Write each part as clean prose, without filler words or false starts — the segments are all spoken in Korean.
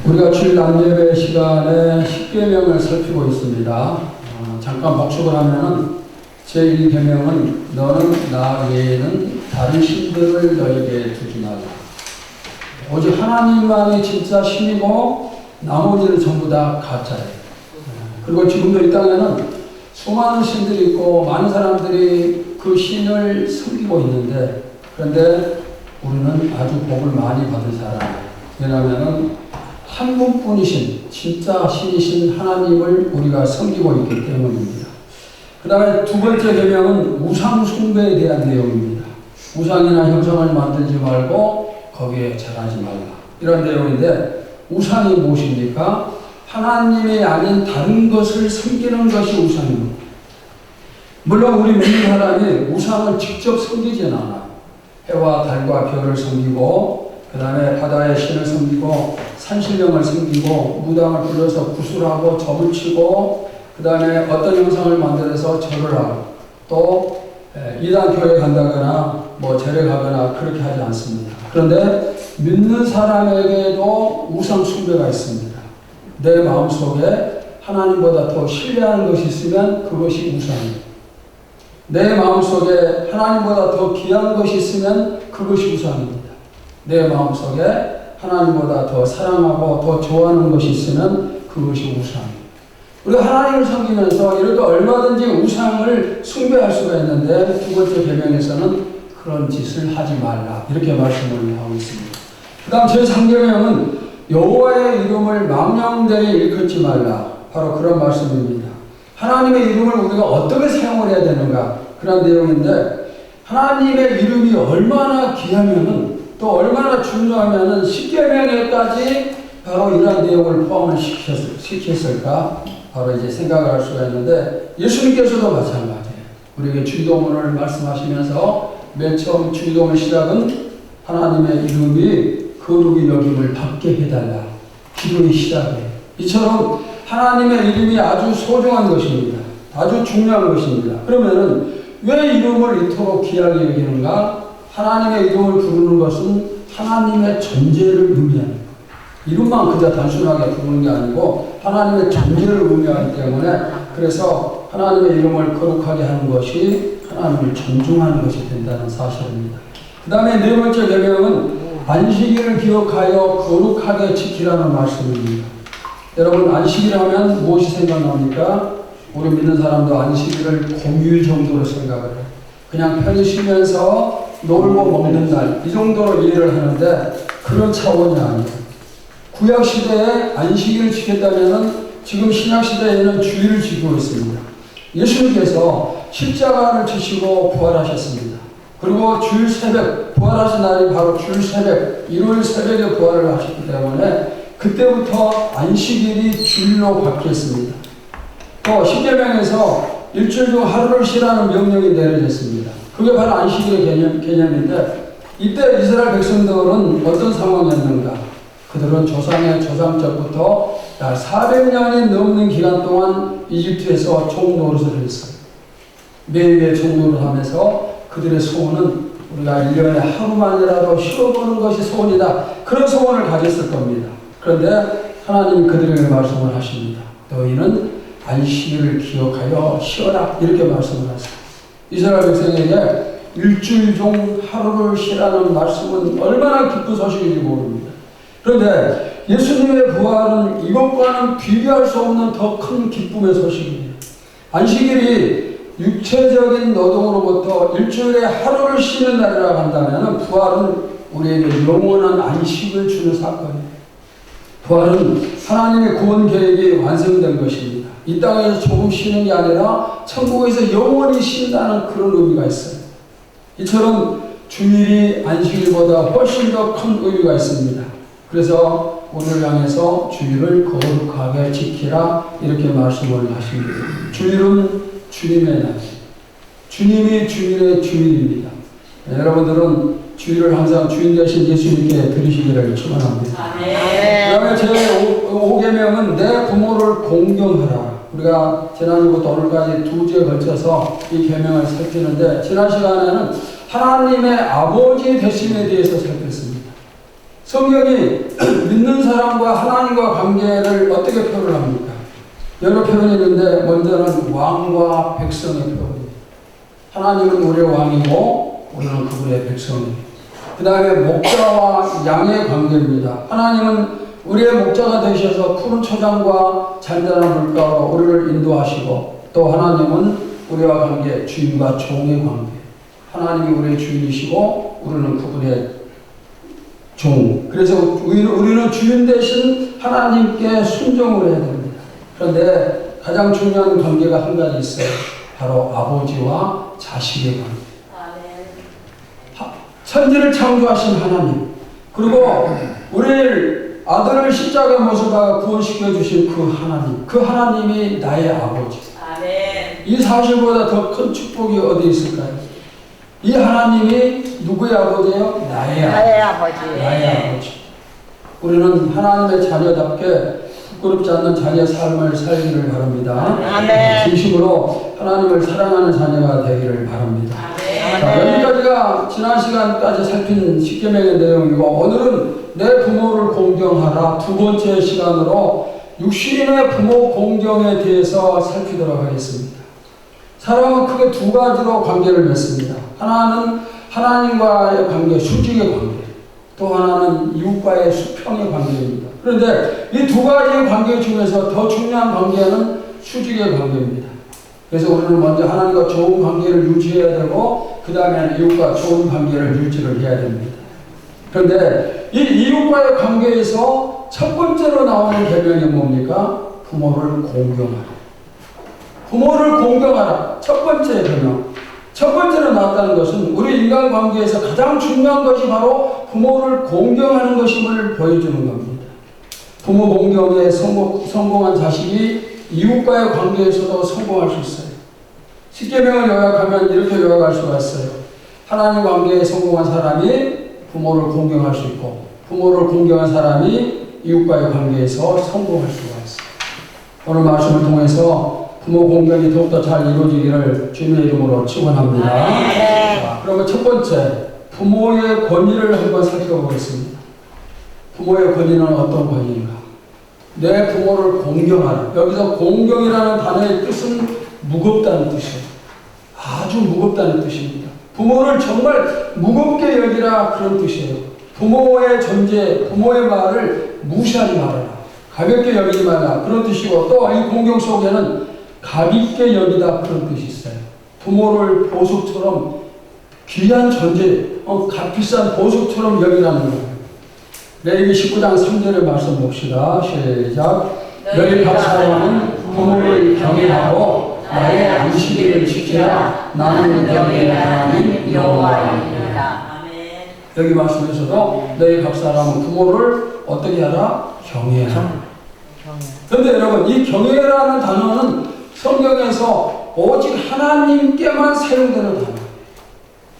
우리가 주일 남예배 시간에 십계명을 살피고 있습니다. 잠깐 복습을 하면은 제1계명은 너는 나 외에는 다른 신들을 너에게 두지 말라. 오직 하나님만이 진짜 신이고 나머지는 전부 다 가짜예요. 그리고 지금도 이 땅에는 수많은 신들이 있고 많은 사람들이 그 신을 섬기고 있는데, 그런데 우리는 아주 복을 많이 받은 사람이에요. 왜냐하면 한 분뿐이신 진짜 신이신 하나님을 우리가 섬기고 있기 때문입니다. 그 다음에 두 번째 계명은 우상 숭배에 대한 내용입니다. 우상이나 형상을 만들지 말고 거기에 절하지 말라, 이런 내용인데, 우상이 무엇입니까? 하나님이 아닌 다른 것을 섬기는 것이 우상입니다. 물론 우리 믿는 사람이 우상을 직접 섬기지는 않아요. 해와 달과 별을 섬기고, 그 다음에 바다의 신을 섬기고, 산신령을 섬기고, 무당을 불러서 구슬하고 점을 치고, 그 다음에 어떤 형상을 만들어서 절을 하고, 또 이단 교회 간다거나 절에 가거나 그렇게 하지 않습니다. 그런데 믿는 사람에게도 우상 숭배가 있습니다. 내 마음속에 하나님보다 더 신뢰하는 것이 있으면 그것이 우상입니다. 내 마음속에 하나님보다 더 귀한 것이 있으면 그것이 우상입니다. 내 마음속에 하나님보다 더 사랑하고 더 좋아하는 것이 있으면 그것이 우상입니다. 우리가 하나님을 섬기면서 이렇게 얼마든지 우상을 숭배할 수가 있는데, 두 번째 계명에서는 그런 짓을 하지 말라, 이렇게 말씀을 하고 있습니다. 그 다음 제3계명은 여호와의 이름을 망령되이 일컫지 말라, 바로 그런 말씀입니다. 하나님의 이름을 우리가 어떻게 사용을 해야 되는가, 그런 내용인데, 하나님의 이름이 얼마나 귀하면은, 또 얼마나 중요하면은 10계명에까지 바로 이러한 내용을 포함을 시켰을까, 바로 이제 생각을 할 수가 있는데, 예수님께서도 마찬가지예요. 우리에게 주기도문을 말씀하시면서 맨 처음 주기도문 시작은 하나님의 이름이 거룩히 여김을 받게 해달라, 기도의 시작이에요. 이처럼 하나님의 이름이 아주 소중한 것입니다. 아주 중요한 것입니다. 그러면은 왜 이름을 이토록 귀하게 여기는가? 하나님의 이름을 부르는 것은 하나님의 존재를 의미하는 거예요. 이름만 그저 단순하게 부르는 게 아니고 하나님의 존재를 의미하기 때문에, 그래서 하나님의 이름을 거룩하게 하는 것이 하나님을 존중하는 것이 된다는 사실입니다. 그 다음에 네 번째 계명은 안식일을 기억하여 거룩하게 지키라는 말씀입니다. 여러분, 안식일 하면 무엇이 생각납니까? 우리 믿는 사람도 안식일을 공휴일 정도로 생각을 해요. 그냥 편히 쉬면서 놀고 먹는 날, 이 정도로 이해를 하는데, 그런 차원이 아니에요. 구약시대에 안식일을 지켰다면 지금 신약시대에는 주일을 지키고 있습니다. 예수님께서 십자가를 지시고 부활하셨습니다. 그리고 주일 새벽, 부활하신 날이 바로 주일 새벽, 일요일 새벽에 부활을 하셨기 때문에 그때부터 안식일이 주일로 바뀌었습니다. 또 십계명에서 일주일 중 하루를 쉬라는 명령이 내려졌습니다. 그게 바로 안식일의 개념인데, 이때 이스라엘 백성들은 어떤 상황이었는가? 그들은 조상 때부터 약 400년이 넘는 기간 동안 이집트에서 종노릇을 했어요. 매일매일 종노릇을 하면서 그들의 소원은 우리가 1년에 하루만이라도 쉬어보는 것이 소원이다, 그런 소원을 가졌을 겁니다. 그런데 하나님이 그들에게 말씀을 하십니다. 너희는 안식일을 기억하여 쉬어라, 이렇게 말씀을 하세요. 이스라엘 백성에게 일주일 중 하루를 쉬라는 말씀은 얼마나 기쁜 소식인지 모릅니다. 그런데 예수님의 부활은 이것과는 비교할 수 없는 더 큰 기쁨의 소식입니다. 안식일이 육체적인 노동으로부터 일주일에 하루를 쉬는 날이라고 한다면, 부활은 우리에게 영원한 안식을 주는 사건이에요. 부활은 하나님의 구원 계획이 완성된 것입니다. 이 땅에서 조금 쉬는 게 아니라 천국에서 영원히 쉰다는 그런 의미가 있어요. 이처럼 주일이 안식일보다 훨씬 더 큰 의미가 있습니다. 그래서 우리를 향해서 주일을 거룩하게 지키라, 이렇게 말씀을 하십니다. 주일은 주님의 날, 주님이 주일의 주일입니다. 네, 여러분들은 주일을 항상 주인 되신 예수님께 드리시기를 축원합니다. 그 다음에 제5계명은 내 부모를 공경하라. 우리가 지난주부터 오늘까지 2주에 걸쳐서 이 계명을 살피는데, 지난 시간에는 하나님의 아버지 되심에 대해서 살폈습니다. 성경이 믿는 사람과 하나님과 여러 표현이 있는데 먼저는 왕과 백성의 표현입니다. 하나님은 우리의 왕이고 우리는 그분의 백성입니다. 그 다음에 목자와 양의 관계입니다. 하나님은 우리의 목자가 되셔서 푸른 초장과 잔잔한 물가로 우리를 인도하시고, 또 하나님은 우리와 관계, 주인과 종의 관계. 하나님이 우리의 주인이시고 우리는 그분의 종. 그래서 우리는 주인 대신 하나님께 순종을 해야 됩니다. 그런데 가장 중요한 관계가 한 가지 있어요. 바로 아버지와 자식의 관계. 천지를 창조하신 하나님, 그리고 우리를 아들을 십자가에 모셔다가 구원시켜 주신 그 하나님, 그 하나님이 나의 아버지. 이 사실보다 더 큰 축복이 어디 있을까요? 이 하나님이 누구의 아버지예요? 나의 아버지. 나의 아버지. 우리는 하나님의 자녀답게 부끄럽지 않는 자녀의 삶을 살기를 바랍니다. 진심으로 하나님을 사랑하는 자녀가 되기를 바랍니다. 자, 여기까지가 지난 시간까지 살핀 십계명의 내용이고, 오늘은 내 부모를 공경하라 두 번째 시간으로 육신의 부모 공경에 대해서 살피도록 하겠습니다. 사람은 크게 두 가지로 관계를 맺습니다. 하나는 하나님과의 관계, 수직의 관계, 또 하나는 이웃과의 수평의 관계입니다. 그런데 이 두 가지의 관계 중에서 더 중요한 관계는 수직의 관계입니다. 그래서 우리는 먼저 하나님과 좋은 관계를 유지해야 되고, 그 다음에는 이웃과 좋은 관계를 유지를 해야 됩니다. 그런데 이 이웃과의 관계에서 첫 번째로 나오는 계명이 뭡니까? 부모를 공경하라. 부모를 공경하라. 첫 번째 계명. 첫 번째로 나왔다는 것은 우리 인간관계에서 가장 중요한 것이 바로 부모를 공경하는 것임을 보여주는 겁니다. 부모 공경에 성공한 자식이 이웃과의 관계에서도 성공할 수 있어요. 십계명을 요약하면 이렇게 요약할 수가 있어요. 하나님 관계에 성공한 사람이 부모를 공경할 수 있고, 부모를 공경한 사람이 이웃과의 관계에서 성공할 수가 있어요. 오늘 말씀을 통해서 부모 공경이 더욱더 잘 이루어지기를 주님의 이름으로 축원합니다. 자, 그러면 첫 번째, 부모의 권위를 한번 살펴보겠습니다. 부모의 권위는 어떤 권위인가? 내 부모를 공경하라. 여기서 공경이라는 단어의 뜻은 무겁다는 뜻이에요. 아주 무겁다는 뜻입니다. 부모를 정말 무겁게 여기라, 그런 뜻이에요. 부모의 존재, 부모의 말을 무시하지 말아라. 가볍게 여기지 말라, 그런 뜻이고, 또 이 공경 속에는 가볍게 여기다, 그런 뜻이 있어요. 부모를 보석처럼 귀한 존재, 값비싼 보석처럼 여기라는 거예요. 레위기 19장 3절의 말씀 봅시다. 시작. 너희 각 사람은 부모를 경외하고 나의 안식일을 지키라. 나는 너희의 하나님 여호와이니라. 여기 말씀에서도 너희 각 사람은 부모를 어떻게 하라? 경외하라. 그런데 여러분, 이 경외라는 단어는 성경에서 오직 하나님께만 사용되는 단어.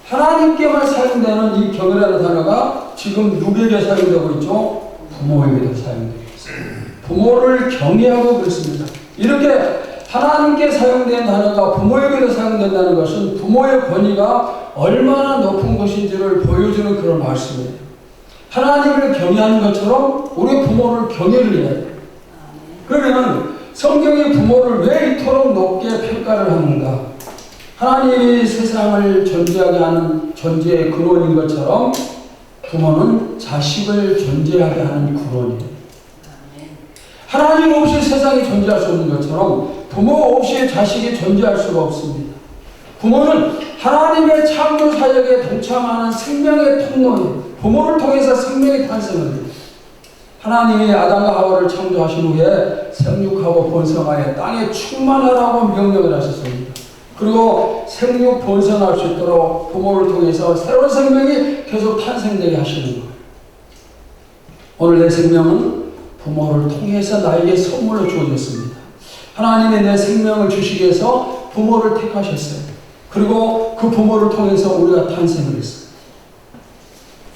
하나님께만 사용되는 이 경외라는 단어가 지금 누구에게 사용되고 있죠? 부모에게도 사용되고 있습니다. 부모를 경외하고 그랬습니다. 이렇게 하나님께 사용된 단어가 부모에게도 사용된다는 것은 부모의 권위가 얼마나 높은 것인지를 보여주는 그런 말씀이에요. 하나님을 경외하는 것처럼 우리 부모를 경외를 해야 돼요. 그러면 성경이 부모를 왜 이토록 높게 평가를 하는가? 하나님이 세상을 존재하게 하는 존재의 근원인 것처럼 부모는 자식을 존재하게 하는 근원이에요. 하나님 없이 세상이 존재할 수 없는 것처럼 부모 없이 자식이 존재할 수가 없습니다. 부모는 하나님의 창조 사역에 동참하는 생명의 통로예요. 부모를 통해서 생명이 탄생을 해요. 하나님이 아담과 하와를 창조하신 후에 생육하고 번성하여 땅에 충만하라고 명령을 하셨습니다. 그리고 생육 번성할 수 있도록 부모를 통해서 새로운 생명이 계속 탄생되게 하시는 거예요. 오늘 내 생명은 부모를 통해서 나에게 선물로 주어졌습니다. 하나님이 내 생명을 주시기 위해서 부모를 택하셨어요. 그리고 그 부모를 통해서 우리가 탄생을 했어요.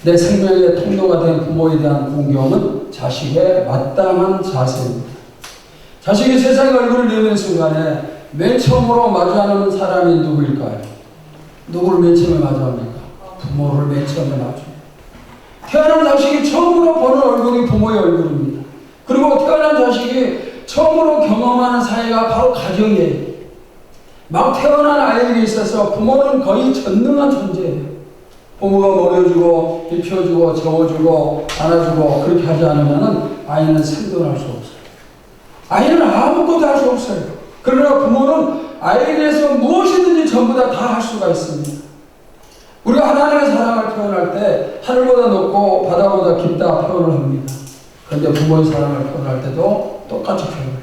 내 생명의 통로가 된 부모에 대한 공경은 자식의 마땅한 자세입니다. 자식이 세상의 얼굴을 내미는 순간에 맨 처음으로 마주하는 사람이 누구일까요? 누구를 맨 처음에 마주합니까? 부모를 맨 처음에 마주합니다. 태어난 자식이 처음으로 보는 얼굴이 부모의 얼굴입니다. 그리고 태어난 자식이 처음으로 경험하는 사회가 바로 가정이에요. 막 태어난 아이에게 있어서 부모는 거의 전능한 존재예요. 부모가 먹여주고 입혀주고 재워주고 안아주고 그렇게 하지 않으면 아이는 생존할 수 없어요. 아이는 아무것도 할 수 없어요. 그러나 부모는 아이에 대해서 무엇이든지 전부 다 할 수가 있습니다. 우리가 하나님의 사랑을 표현할 때 하늘보다 높고 바다보다 깊다 표현을 합니다. 그런데 부모의 사랑을 표현할 때도 똑같이 표현해요.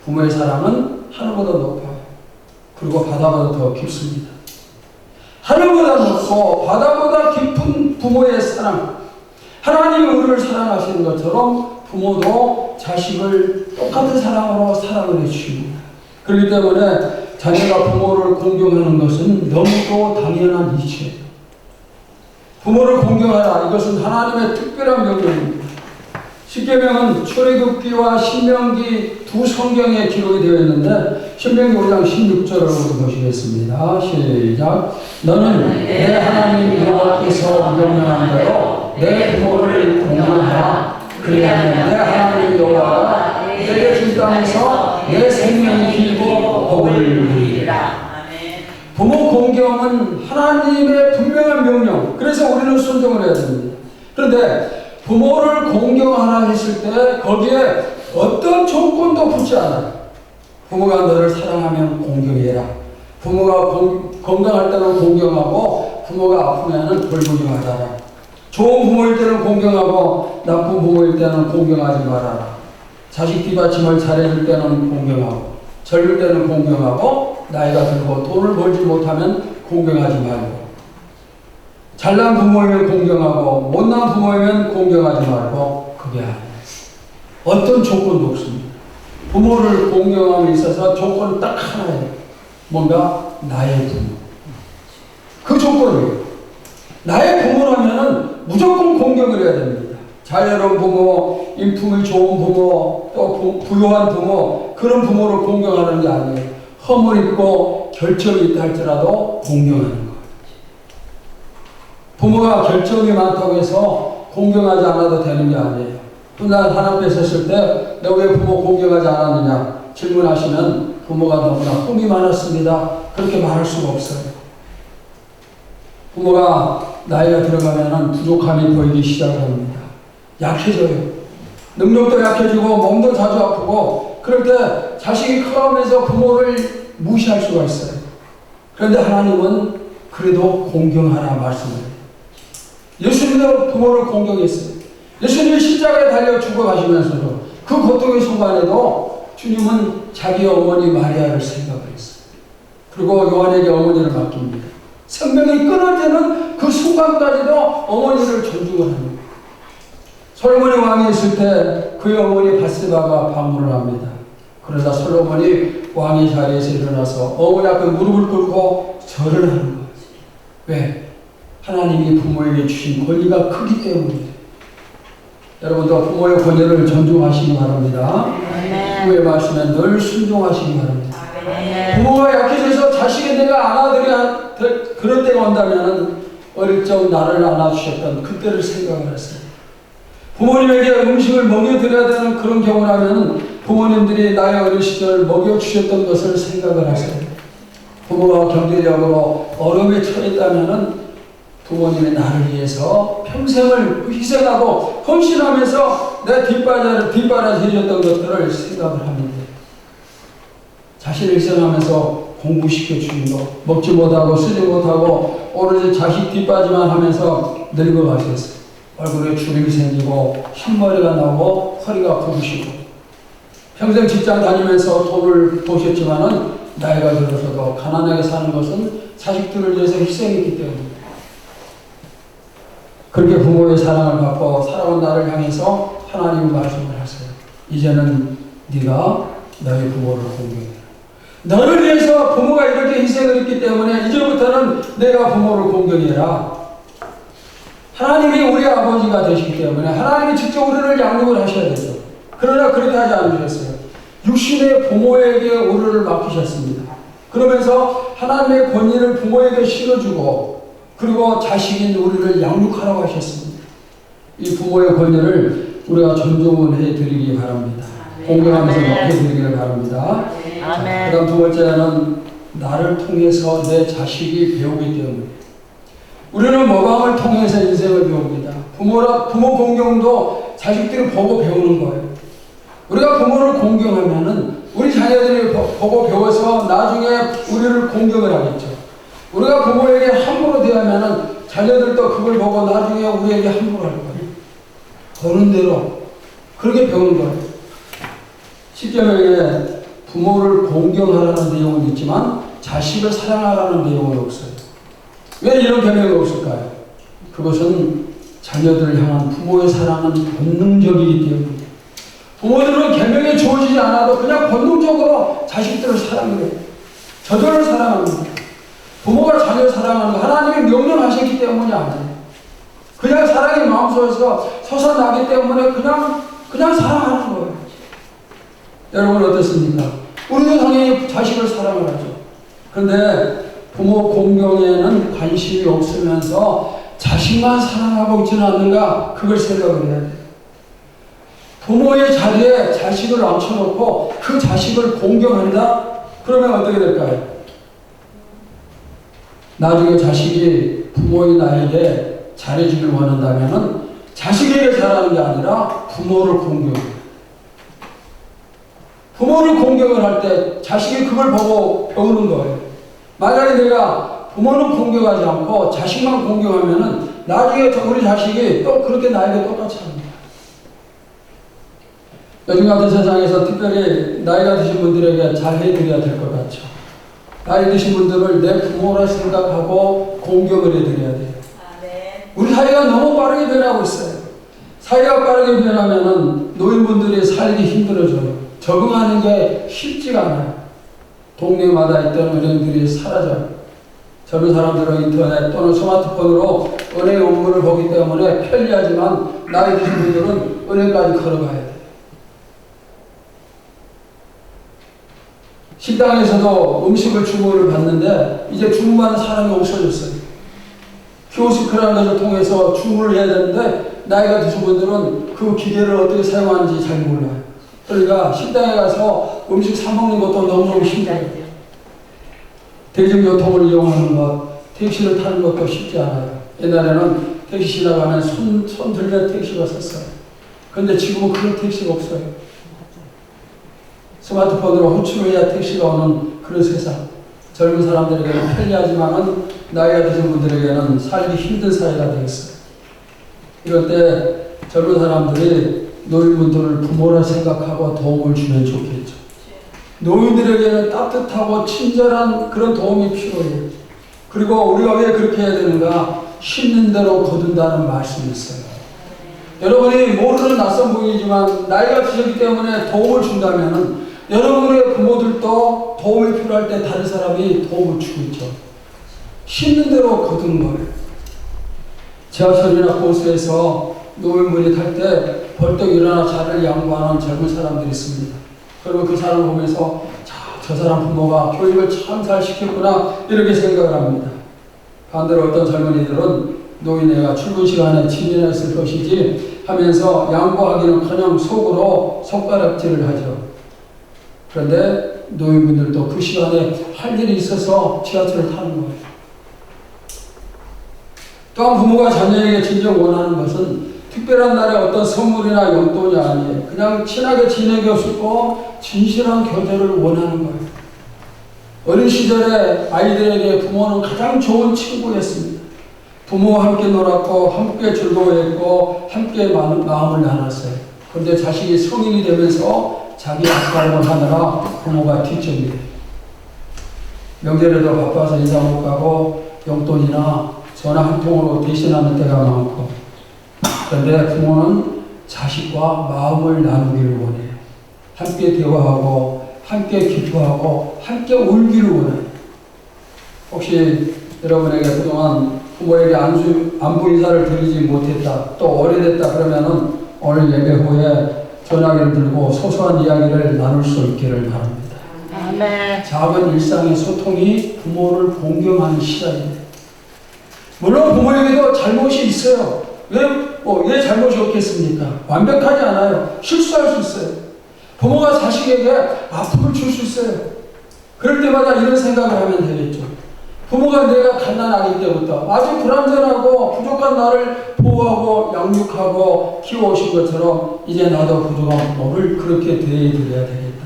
부모의 사랑은 하늘보다 높아요. 그리고 바다보다 더 깊습니다. 하늘보다 높고 바다보다 깊은 부모의 사랑, 하나님이 우리를 사랑하시는 것처럼 부모도 자식을 똑같은 사랑으로 사랑을 해주십니다. 그렇기 때문에 자녀가 부모를 공경하는 것은 너무도 당연한 이치예요. 부모를 공경하라, 이것은 하나님의 특별한 명령입니다. 십계명은 출애굽기와 신명기 두 성경에 기록이 되어 있는데 신명기 5장 16절을 보시겠습니다. 시작. 너는 내 하나님 여호와께서 명령한 대로 내 부모를 공경하라. 그리하면 내 하나님 여호와가 내게 준 땅에서 내 생명이 길고 복을 누리리라. 부모 공경은 하나님의 분명한 명령. 그래서 우리는 순종을 해야 됩니다. 그런데 부모를 공경하라 했을 때 거기에 어떤 조건도 붙지 않아요. 부모가 너를 사랑하면 공경해라. 부모가 건강할 때는 공경하고 부모가 아프면 돌보지 말아라. 좋은 부모일 때는 공경하고 나쁜 부모일 때는 공경하지 말아라. 자식 뒷받침을 잘해줄 때는 공경하고 젊을 때는 공경하고 나이가 들고 돈을 벌지 못하면 공경하지 말고 잘난 부모이면 공경하고 못난 부모이면 공경하지 말고 그게 아니에요. 어떤 조건도 없습니다. 부모를 공경함에 있어서 조건은 딱 하나예요. 뭔가 나의 부모. 그 조건이에요. 나의 부모라면 무조건 공경을 해야 됩니다. 자녀로운 부모, 인품이 좋은 부모, 또 부유한 부모, 그런 부모를 공경하는 게 아니에요. 허물 있고 결점이 있다 할지라도 공경하는 거예요. 부모가 결점이 많다고 해서 공경하지 않아도 되는 게 아니에요. 훗날 하나님께 섰을 때 너 왜 부모 공경하지 않았느냐 질문하시면 부모가 너무나 흠이 많았습니다. 그렇게 말할 수가 없어요. 부모가 나이가 들어가면 부족함이 보이기 시작을 합니다. 약해져요. 능력도 약해지고 몸도 자주 아프고 그럴 때 자식이 커가면서 부모를 무시할 수가 있어요. 그런데 하나님은 그래도 공경하라 말씀을. 예수님도 부모를 공경했어요. 예수님이 십자가에 달려 죽어가시면서도 그 고통의 순간에도 주님은 자기 어머니 마리아를 생각을 했어요. 그리고 요한에게 어머니를 맡깁니다. 생명이 끊을 때는 그 순간까지도 어머니를 존중을 합니다. 솔로몬이 왕이 있을 때 그의 어머니 바세바가 방문을 합니다. 그러다 솔로몬이 왕의 자리에서 일어나서 어머니 앞에 무릎을 꿇고 절을 하는 거예요. 왜? 하나님이 부모에게 주신 권리가 크기 때문이에요. 여러분도 부모의 권위를 존중하시기 바랍니다. 부모의 말씀에 늘 순종하시기 바랍니다. 부모가 약해져서 자식이 내가 안아드려야 그럴 때가 온다면 어릴 적 나를 안아주셨던 그때를 생각을 했어요. 부모님에게 음식을 먹여드려야 되는 그런 경우라면 부모님들이 나의 어린 시절 먹여주셨던 것을 생각을 하세요. 부모가 경제적으로 어려움에 처했다면 부모님이 나를 위해서 평생을 희생하고 헌신하면서 내 뒷바라지 해줬던 것들을 생각을 합니다. 자신을 희생하면서 공부시켜주는 거, 먹지 못하고 쓰지 못하고 오로지 자식 뒷바지만 하면서 늙어가셨어요. 얼굴에 주름이 생기고 흰머리가 나고 허리가 굽으시고 평생 직장 다니면서 돈을 버셨지만은 나이가 들어서도 가난하게 사는 것은 자식들을 위해서 희생했기 때문입니다. 그렇게 부모의 사랑을 받고 살아온 나를 향해서 하나님이 말씀을 하세요. 이제는 네가 너의 부모를 공경해라. 너를 위해서 부모가 이렇게 희생을 했기 때문에 이제부터는 내가 부모를 공경해라. 하나님이 우리 아버지가 되시기 때문에 하나님이 직접 우리를 양육을 하셔야 되죠. 그러나 그렇게 하지 않으셨어요. 육신의 부모에게 우리를 맡기셨습니다. 그러면서 하나님의 권위를 부모에게 실어주고 그리고 자식인 우리를 양육하라고 하셨습니다. 이 부모의 권위를 우리가 존중을 해드리기 바랍니다. 공경하면서 먹혀드리기를 바랍니다. 아멘. 그 다음 두 번째는 나를 통해서 내 자식이 배우기 때문에. 우리는 모방을 통해서 인생을 배웁니다. 부모 공경도 자식들이 보고 배우는 거예요. 우리가 부모를 공경하면은 우리 자녀들이 보고 배워서 나중에 우리를 공경을 하겠죠. 우리가 부모에게 함부로 대하면은 자녀들도 그걸 보고 나중에 우리에게 함부로 할 거예요. 보는 대로 그렇게 배우는 거예요. 십계명에 부모를 공경하라는 내용은 있지만 자식을 사랑하라는 내용은 없어요. 왜 이런 계명이 없을까요? 그것은 자녀들을 향한 부모의 사랑은 본능적이기 때문에. 부모들은 계명이 주어지지 않아도 그냥 본능적으로 자식들을 사랑해요. 저절로 사랑합니다. 부모가 자녀를 사랑하는 거 하나님이 명령하셨기 때문이 아니에요. 그냥 사랑이 마음속에서 솟아나기 때문에 그냥 사랑하는 거예요. 여러분 어떻습니까? 우리도 당연히 자식을 사랑을 하죠. 그런데 부모 공경에는 관심이 없으면서 자식만 사랑하고 있지는 않는가? 그걸 생각을 해야 돼요. 부모의 자리에 자식을 앉혀놓고 그 자식을 공경한다? 그러면 어떻게 될까요? 나중에 자식이 부모의 나에게 잘해주길 원한다면 자식에게 잘하는 게 아니라 부모를 공경해요. 부모를 공경을 할 때 자식이 그걸 보고 배우는 거예요. 만약에 내가 부모는 공경하지 않고 자식만 공경하면은 나중에 우리 자식이 또 그렇게 나에게 똑같이 합니다. 요즘 같은 세상에서 특별히 나이가 드신 분들에게 잘 해드려야 될 것 같죠. 나이 드신 분들을 내 부모라 생각하고 공경을 해드려야 돼요. 우리 사회가 너무 빠르게 변하고 있어요. 사회가 빠르게 변하면은 노인분들이 살기 힘들어져요. 적응하는 게 쉽지가 않아요. 동네마다 있던 은행들이 사라져요. 젊은 사람들은 인터넷 또는 스마트폰으로 은행 업무를 보기 때문에 편리하지만 나이 드신 분들은 은행까지 걸어가야 돼요. 식당에서도 음식을 주문을 받는데 이제 주문받는 사람이 없어졌어요. 키오스크라는 것을 통해서 주문을 해야 되는데 나이가 드신 분들은 그 기계를 어떻게 사용하는지 잘 몰라요. 그러니까 식당에 가서 음식 사 먹는 것도 너무너무 힘들어요. 대중교통을 이용하는 것, 택시를 타는 것도 쉽지 않아요. 옛날에는 택시 지나가면 손 들면 택시가 섰어요. 그런데 지금은 그런 택시가 없어요. 스마트폰으로 호출해야 택시가 오는 그런 세상. 젊은 사람들에게는 편리하지만은 나이가 드신 분들에게는 살기 힘든 사회가 되겠어요. 이럴 때 젊은 사람들이 노인분들을 부모라 생각하고 도움을 주면 좋겠죠. 노인들에게는 따뜻하고 친절한 그런 도움이 필요해요. 그리고 우리가 왜 그렇게 해야 되는가? 심는 대로 거둔다는 말씀이 있어요. 여러분이 모르는 낯선 분이지만 나이가 드셨기 때문에 도움을 준다면 여러분의 부모들도 도움이 필요할 때 다른 사람이 도움을 주고 있죠. 심는 대로 거두는 거예요. 지하철이나 버스에서 노인분이 탈 때 벌떡 일어나 자리를 양보하는 젊은 사람들이 있습니다. 그리고 그 사람을 보면서 저 사람 부모가 교육을 참 잘 시켰구나 이렇게 생각을 합니다. 반대로 어떤 젊은이들은 노인네가 출근 시간에 친절했을 것이지 하면서 양보하기는커녕 속으로 손가락질을 하죠. 그런데 노인분들도 그 시간에 할 일이 있어서 지하철을 타는 거예요. 또한 부모가 자녀에게 진정 원하는 것은 특별한 날에 어떤 선물이나 용돈이 아니에요. 그냥 친하게 지내고 싶고 진실한 교제를 원하는 거예요. 어린 시절에 아이들에게 부모는 가장 좋은 친구였습니다. 부모와 함께 놀았고 함께 즐거워했고 함께 마음을 나눴어요. 그런데 자식이 성인이 되면서 자기 앞가림을 하느라 부모가 뒷전이에요. 명절에도 바빠서 인사 못 가고 용돈이나 전화 한 통으로 대신하는 때가 많고, 그런데 부모는 자식과 마음을 나누기를 원해요. 함께 대화하고 함께 기뻐하고 함께 울기를 원해요. 혹시 여러분에게 그동안 부모에게 안부 인사를 드리지 못했다, 또 오래됐다 그러면은 오늘 예배 후에 전화기를 들고 소소한 이야기를 나눌 수 있기를 바랍니다. 아멘. 작은 일상의 소통이 부모를 공경하는 시작입니다. 물론 부모에게도 잘못이 있어요. 왜 잘못이 없겠습니까? 완벽하지 않아요. 실수할 수 있어요. 부모가 자식에게 아픔을 줄 수 있어요. 그럴 때마다 이런 생각을 하면 되겠죠. 부모가 내가 갓난아기 때부터 아주 불완전하고 부족한 나를 보호하고 양육하고 키워오신 것처럼 이제 나도 부족한 부모를 그렇게 대해드려야 되겠다.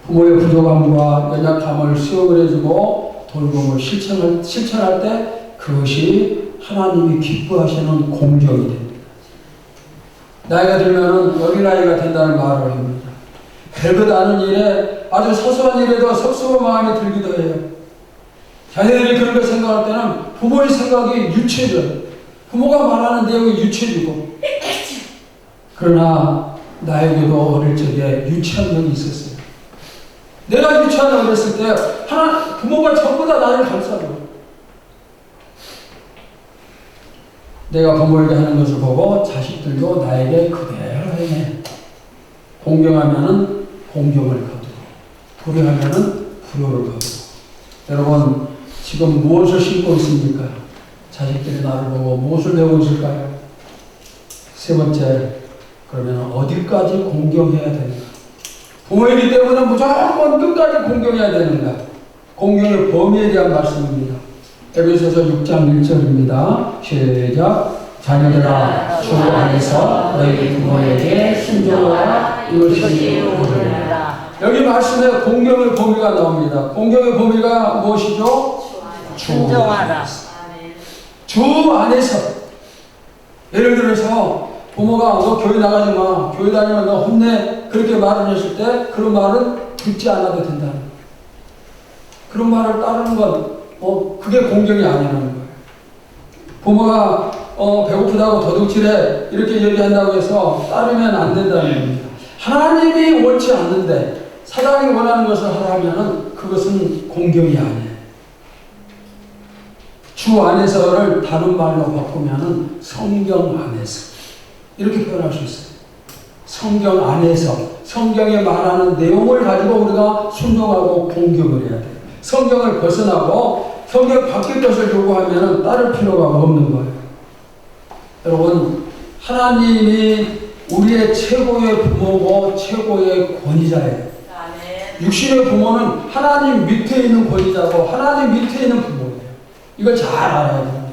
부모의 부족함과 연약함을 수용을 해주고 돌봄을 실천할 때 그것이 하나님이 기뻐하시는 공경이 됩니다. 나이가 들면 어린아이가 된다는 말을 합니다. 별것 아는 일에 아주 소소한 일에도 섭섭한 마음이 들기도 해요. 자녀들이 그런 걸 생각할 때는 부모의 생각이 유치해져요. 부모가 말하는 내용이 유치해지고. 그러나 나에게도 어릴 적에 유치한 면이 있었어요. 내가 유치한 어렸을 때 부모가 전부 다 나를 감싸고 내가 부모에게 하는 것을 보고 자식들도 나에게 그대로 행해. 공경하면은 공경을 거두고 불효하면은 불효를 거두고. 여러분 지금 무엇을 신고 있습니까? 자식들이 나를 보고 무엇을 배우고 있을까요? 세 번째, 그러면 어디까지 공경해야 되는가? 부모이기 때문에 무조건 끝까지 공경해야 되는가? 공경의 범위에 대한 말씀입니다. 에베소서 6장 1절입니다. 시작. 자녀들아 주 안에서 너희 부모에게 순종하라. 이것이 옳으니라. 여기 말씀에 공경의 범위가 나옵니다. 공경의 범위가 무엇이죠? 순종하라. 주 안에서. 예를 들어서 부모가 너 교회 나가지 마, 교회 다니면 너 혼내, 그렇게 말을 했을 때 그런 말은 듣지 않아도 된다는 거예요. 그런 말을 따르는 건 그게 공경이 아니라는 거예요. 부모가 배고프다고 도둑질해 이렇게 얘기한다고 해서 따르면 안 된다는 겁니다. 하나님이 원치 않는데 사단이 원하는 것을 하라면 그것은 공경이 아니에요. 주 안에서를 다른 말로 바꾸면 성경 안에서 이렇게 표현할 수 있어요. 성경 안에서 성경에 말하는 내용을 가지고 우리가 순종하고 공경을 해야 돼요. 성경을 벗어나고 성경 바뀔 것을 요구하면 따를 필요가 없는 거예요. 여러분, 하나님이 우리의 최고의 부모고 최고의 권위자예요. 육신의 부모는 하나님 밑에 있는 권위자고 하나님 밑에 있는 부모예요. 이걸 잘 알아야 돼요.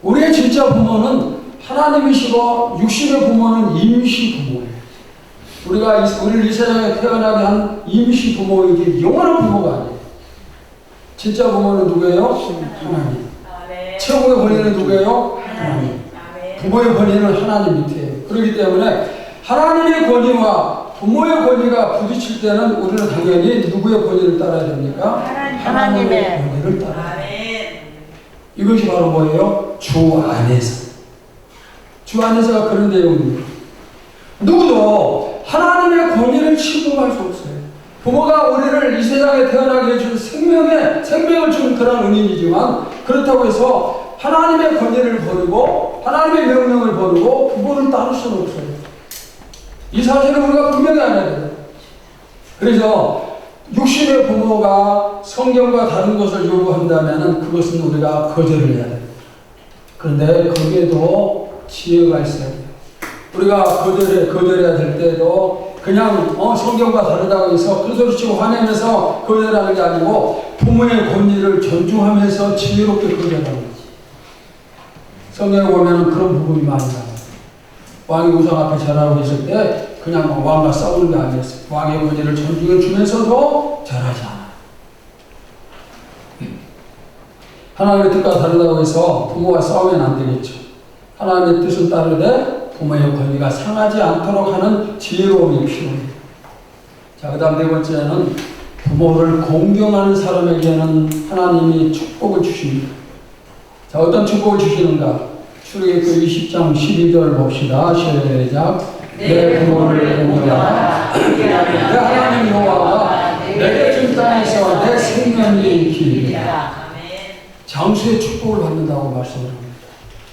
우리의 진짜 부모는 하나님이시고 육신의 부모는 임시 부모예요. 우리를 이 세상에 태어나게 한 임시 부모이지 영원한 부모가 아니에요. 진짜 부모는 누구예요? 하나님. 최고의 권위는 누구예요? 하나님. 부모의 권위는 하나님 밑에요. 그렇기 때문에 하나님의 권위와 부모의 권위가 부딪힐 때는 우리는 당연히 누구의 권위를 따라야 됩니까? 하나님의 권위를 따라야 돼요. 이것이 바로 뭐예요? 주 안에서. 주 안에서가 그런 내용입니다. 누구도 하나님의 권위를 침범할 수 없어요. 부모가 우리를 이 세상에 태어나게 해준 생명을 준 그런 은인이지만 그렇다고 해서 하나님의 권위를 버리고 하나님의 명령을 버리고 부모를 따를 수는 없어요. 이 사실을 우리가 분명히 알아야 돼요. 그래서 육신의 부모가 성경과 다른 것을 요구한다면 그것은 우리가 거절을 해야 돼요. 그런데 거기에도 지혜가 있어야 돼요. 우리가 거절해야 될 때도 그냥 성경과 다르다고 해서 큰 소리치고 화내면서 거절하는 게 아니고 부모의 권위를 존중하면서 지혜롭게 거절하는 거지. 성경에 보면 그런 부분이 많이 나와요. 왕이 우상 앞에 절하고 있을 때 그냥 왕과 싸우는 게 아니었어요. 왕의 권위를 존중해 주면서도 절하지 않아요. 하나님의 뜻과 다르다고 해서 부모와 싸우면 안 되겠죠. 하나님의 뜻은 따르되 부모의 권위가 상하지 않도록 하는 지혜로움이 필요해요. 자, 그 다음 네 번째는 부모를 공경하는 사람에게는 하나님이 축복을 주십니다. 자, 어떤 축복을 주시는가? 출애굽기 20장 12절 봅시다. 시작. 내 부모를 공경하라. 내 하나님 여호와가 내게 준 땅에서 내 생명이 길리라. 장수의 축복을 받는다고 말씀을 합니다.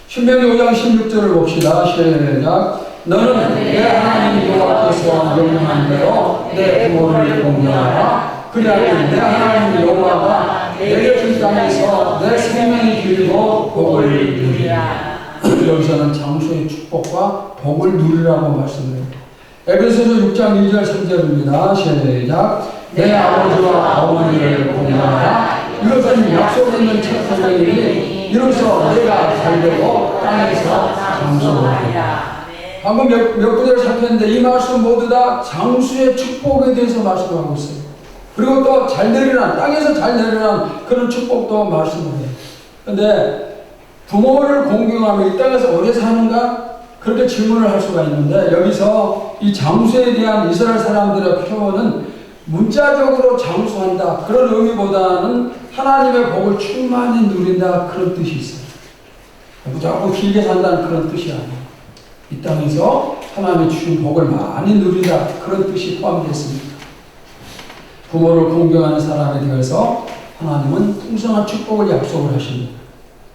신명기 5장 16절을 봅시다. 시작. 너는 내 하나님 여호와께서 명령한 대로 내 부모를 공경하라. 그리하면 내 하나님 여호와가 내게 준 땅에서 내 생명이 길고 복을 누리라. 여기서는 장수의 축복과 복을 누리라고 말씀해요. 에베소서 6장 1절 3절입니다. 시작. 내 아버지와 어머니를 공경하라. 이것은 약속 있는 첫 사명이니 이로써 내가 잘되고 땅에서 장수하리라. 방금 몇 구절을 살폈는데 이 말씀 모두 다 장수의 축복에 대해서 말씀하고 있어요. 그리고 또 잘 내리란, 땅에서 잘 내리란 그런 축복도 말씀을 해요. 그런데 부모를 공경하며 이 땅에서 오래 사는가? 그렇게 질문을 할 수가 있는데 여기서 이 장수에 대한 이스라엘 사람들의 표현은 문자적으로 장수한다 그런 의미보다는 하나님의 복을 충만히 누린다 그런 뜻이 있어요. 무조건 길게 산다는 그런 뜻이 아니에요. 이 땅에서 하나님이 주신 복을 많이 누린다 그런 뜻이 포함되어 있습니다. 부모를 공경하는 사람에 대해서 하나님은 풍성한 축복을 약속을 하십니다.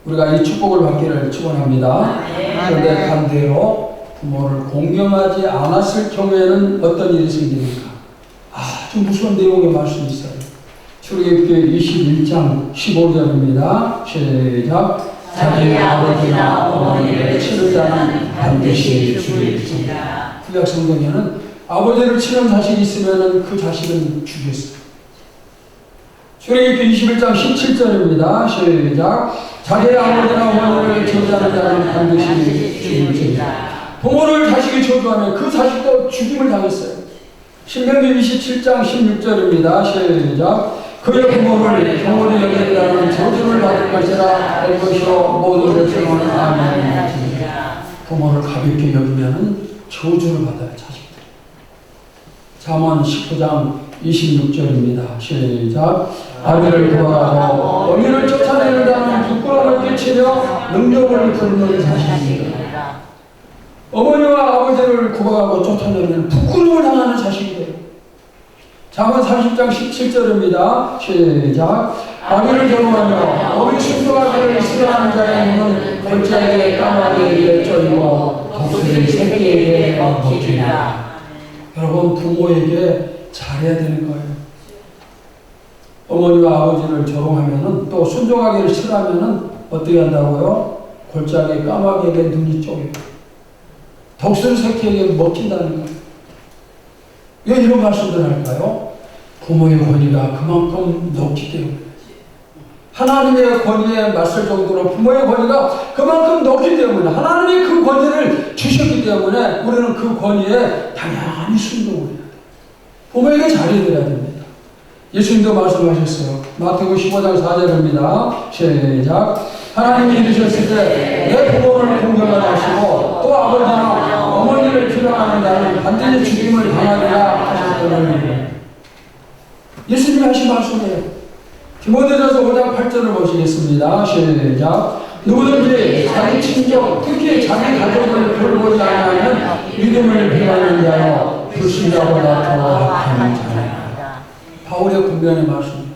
우리가 이 축복을 받기를 축원합니다. 그런데 반대로 부모를 공경하지 않았을 경우에는 어떤 일이 생깁니까? 아주 무서운 내용의 말씀이 있어요. 출애굽기 21장 15절입니다. 시작. 자기 아버지나 어머니를 치는 자는 반드시 죽이리라. 구약 성경에는 아버지를 치는 자식이 있으면 그 자식은 죽였어요. 출애굽기 21장 17절입니다. 시작. 자기 아버지나 어머니를 저주하는 자는 반드시 죽일지니라. 부모를 자식이 저주하면 그 자식도 죽임을 당했어요. 신명기 27장 16절입니다. 시작. 그의 부모를 경홀히 여기는 자는 저주를 받을 것이라 할 것이요 모든 백성은 아멘. 부모를 가볍게 여기면 저주를 받아요. 자식들. 잠언 19장 26절입니다. 시작. 아비를 구하고 어미를 쫓아내는 자는 부끄러움을 끼치며 능력을 부르는 자식입니다. 어머니와 아버지를 구하고 쫓아내면 부끄러움을 당하는 자식이 돼요. 잠언 30장 17절입니다. 시작. 아비를 경호하며 어미 순종하기를 싫어하는 자의 눈은 골짜기에 까마귀에게 쫓이고 독수리 새끼에게 먹히리라. 여러분 부모에게 잘해야 되는 거예요. 어머니와 아버지를 조롱하면은 또 순종하기를 싫어하면은 어떻게 한다고요? 골짜기에 까마귀에게 눈이 쪼개요. 독수리 새끼에게 먹힌다는 거예요. 왜 이런 말씀들 할까요? 부모의 권위가 그만큼 높기 때문에. 하나님의 권위에 맞설 정도로 부모의 권위가 그만큼 높기 때문에 하나님이 그 권위를 주셨기 때문에 우리는 그 권위에 당연히 순종을 해야 돼요. 부모에게 잘해드려야 됩니다. 예수님도 말씀하셨어요. 마태복음 15장 4절입니다. 시작. 하나님이 이르셨을 때 내 부모를 공경하라 하시고 또 아버지나 어머니를 필요하는 자는 반드시 죽임을 당하리라 하셨더니 예수님이 하신 말씀이에요. 디모데전서 5장 8절을 보시겠습니다. 시작. 누구든지 자기 친족 특히 자기 가족을 돌보지 않으면 믿음을 배반하는 자요 불신자보다 더 악한 자라. 바울의 분명한 말씀.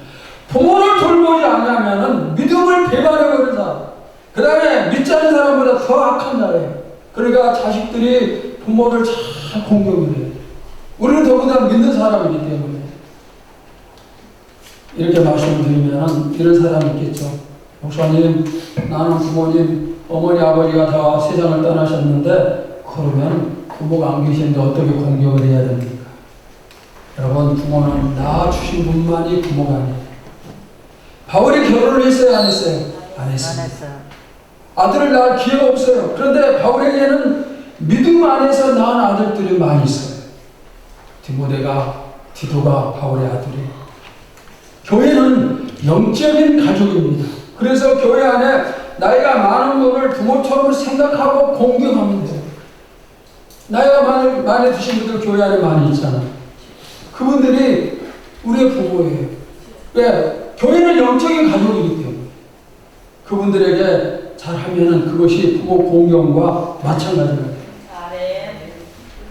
부모를 돌보지 않으면 믿음을 배반해버린 사람. 그 다음에 믿지 않는 사람보다 더 악한 자예요. 그러니까 자식들이 부모를 잘 공경을 해요. 우리는 더구나 믿는 사람이기 때문에. 이렇게 말씀을 드리면 이런 사람이 있겠죠. 목사님, 나는 부모님, 어머니, 아버지가 다 세상을 떠나셨는데 그러면 부모가 안 계시는데 어떻게 공경을 해야 됩니까? 여러분, 부모는 낳아주신 분만이 부모가 아니에요. 바울이 결혼을 했어요? 안 했어요? 안 했어요. 아들을 낳을 기회가 없어요. 그런데 바울에게는 믿음 안에서 낳은 아들들이 많이 있어요. 디도가 바울의 아들이에요. 교회는 영적인 가족입니다. 그래서 교회 안에 나이가 많은 분을 부모처럼 생각하고 공경하면 돼요. 나이가 많이 드신 분들 교회 안에 많이 있잖아요. 그분들이 우리의 부모예요. 왜? 교회는 영적인 가족이기 때문에 그분들에게 잘하면은 그것이 부모 공경과 마찬가지가 돼요.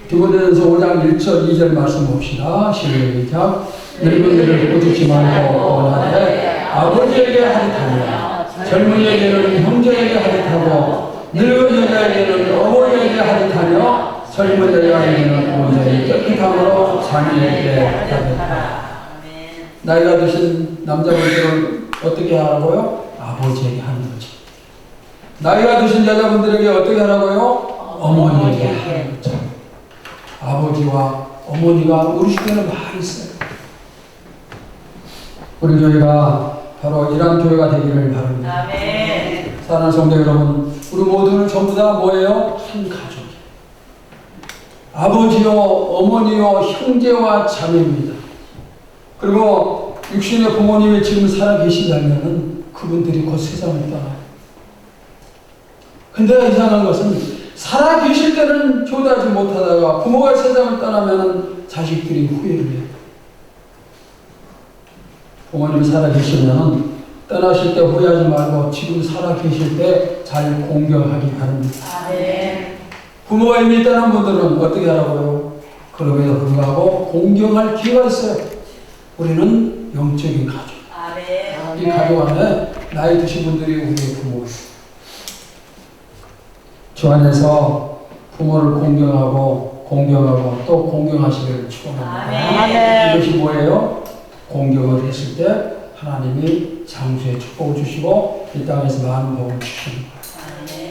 디모데전서 5장 1절 2절 말씀 봅시다. 시작. 늙은이를 꼬집지 말고 원하되 아버지에게 하듯하며 젊은이에게는 형제에게 하듯하고 늙은 여자에게는 어머니에게 하듯하며 젊은 여자에게는 부모에게 깨끗함으로 자녀에게 하듯하라. 나이가 드신 남자분들은 어떻게 하라고요? 아버지에게 하는 거지. 나이가 드신 여자분들에게 어떻게 하라고요? 어머니에게. 아버지와 어머니가 우리 시대는 많이 있어요. 우리 교회가 바로 이런 교회가 되기를 바랍니다. 아멘. 사랑하는 성도 여러분, 우리 모두는 전부 다 뭐예요? 한 가족이에요. 아버지요, 어머니요, 형제와 자매입니다. 그리고 육신의 부모님이 지금 살아 계신다면 그분들이 곧 세상을 떠나요. 근데 이상한 것은 살아 계실 때는 교대하지 못하다가 부모가 세상을 떠나면 자식들이 후회를 해요. 부모님이 살아 계시면 떠나실 때 후회하지 말고 지금 살아 계실 때 잘 공경하기 바랍니다. 아멘. 부모가 이미 떠난 분들은 어떻게 하라고요? 그럼에도 불구하고 공경할 기회가 있어요. 우리는 영적인 가족. 아멘. 이 가족 안에 나이 드신 분들이 우리의 부모예요. 주 안에서 부모를 공경하고 또 공경하시기를 축원합니다. 아멘. 이것이 뭐예요? 공경을 했을 때 하나님이 장수의 축복을 주시고 이 땅에서 많은 복을 주십니다.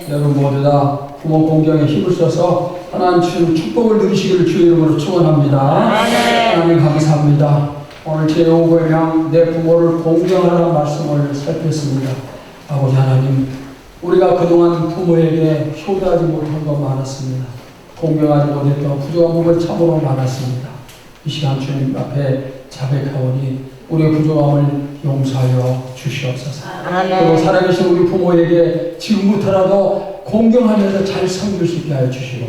여러분 모두 다 부모 공경에 힘을 써서 하나님 주신 축복을 누리시기를 주의 이름으로 축원합니다. 하나님 감사합니다. 오늘 제5부의 내 부모를 공경하라는 말씀을 살폈습니다. 아버지 하나님, 우리가 그동안 부모에게 효도하지 못한 것 많았습니다. 공경하지 못했던 부족한 부분 참으로 많았습니다. 이 시간 주님 앞에 자백하오니 우리의 부족함을 용서하여 주시옵소서. 그리고 살아계신 우리 부모에게 지금부터라도 공경하면서 잘 섬길 수 있게 하여 주시고,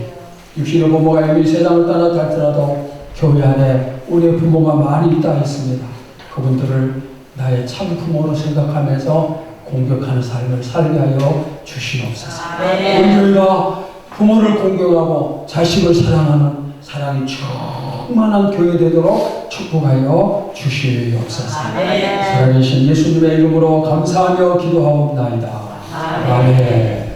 육신의 부모가 이미 세상을 떠났다 할지라도 교회 안에 우리의 부모가 많이 있다 했습니다. 그분들을 나의 참 부모로 생각하면서 공격하는 삶을 살게 하여 주시옵소서. 우리 교회가 부모를 공경하고 자식을 사랑하는 사랑이 충만한 교회 되도록 축복하여 주시옵소서. 살아계신 예수님의 이름으로 감사하며 기도하옵나이다. 아멘.